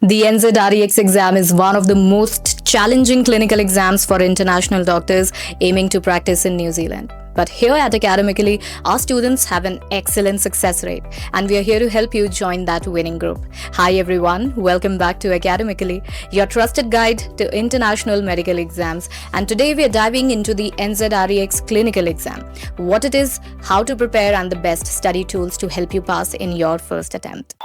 The NZREX exam is one of the most challenging clinical exams for international doctors aiming to practice in New Zealand. But here at Academically, our students have an excellent success rate, and we are here to help you join that winning group. Hi everyone, welcome back to Academically, your trusted guide to international medical exams. And today we are diving into the NZREX clinical exam, what it is, how to prepare, and the best study tools to help you pass in your first attempt.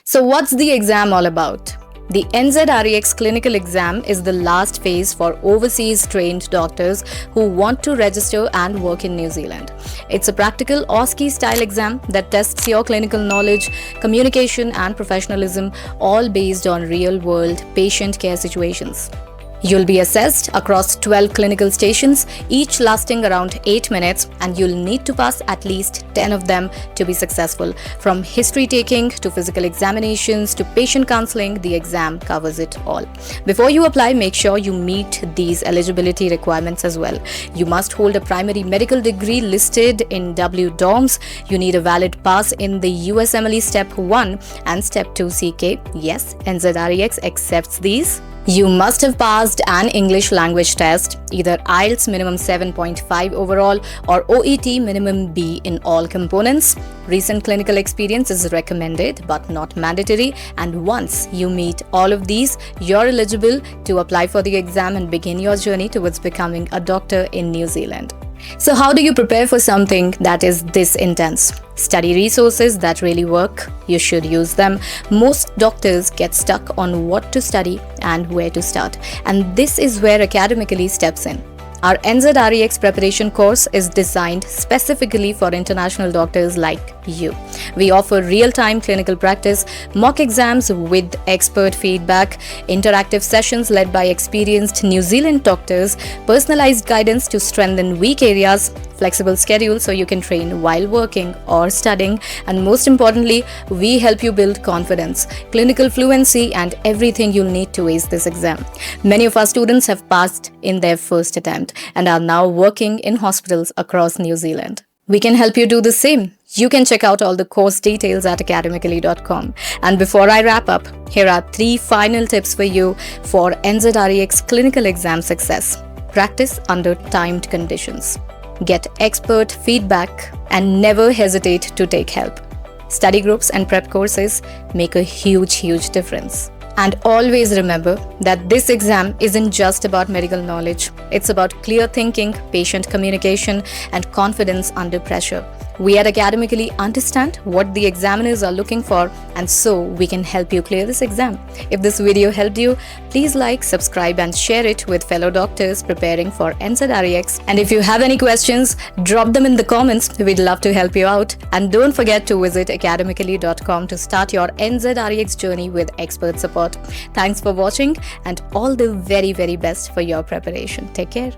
So what's the exam all about? The NZREX clinical exam is the last phase for overseas trained doctors who want to register and work in New Zealand. It's a practical 𝗙𝐸𝐾𝐬𝐻 style exam that tests your clinical knowledge, communication and professionalism, all based on real-world patient care situations. You'll be assessed across 12 clinical stations, each lasting around 8 minutes, and you'll need to pass at least 10 of them to be successful. From history taking to physical examinations to patient counseling, the exam covers it all. Before you apply, make sure you meet these eligibility requirements as well. You must hold a primary medical degree listed in WDOMS. You need a valid pass in the USMLE Step 1 and Step 2 CK. Yes, NZREX accepts these. You must have passed an English language test, either IELTS minimum 7.5 overall or OET minimum B in all components. Recent clinical experience is recommended but not mandatory, and once you meet all of these, you're eligible to apply for the exam and begin your journey towards becoming a doctor in New Zealand. So how do you prepare for something that is this intense? Study resources that really work. You should use them. Most doctors get stuck on what to study and where to start, and this is where Academically steps in. Our NZREX preparation course is designed specifically for international doctors like you. We offer real-time clinical practice, mock exams with expert feedback, interactive sessions led by experienced New Zealand doctors, personalized guidance to strengthen weak areas, flexible schedule so you can train while working or studying, and most importantly, we help you build confidence, clinical fluency, and everything you'll need to ace this exam. Many of our students have passed in their first attempt and are now working in hospitals across New Zealand. We can help you do the same. You can check out all the course details at academically.com. And before I wrap up, here are 3 final tips for you for NZREX clinical exam success. Practice under timed conditions. Get expert feedback and never hesitate to take help. Study groups and prep courses make a huge difference. And always remember that this exam isn't just about medical knowledge. It's about clear thinking, patient communication, and confidence under pressure. We at Academically understand what the examiners are looking for, and so we can help you clear this exam. If this video helped you, please like, subscribe, and share it with fellow doctors preparing for NZREX. And if you have any questions, drop them in the comments. We'd love to help you out. And don't forget to visit academically.com to start your NZREX journey with expert support. Thanks for watching, and all the very best for your preparation. Take care.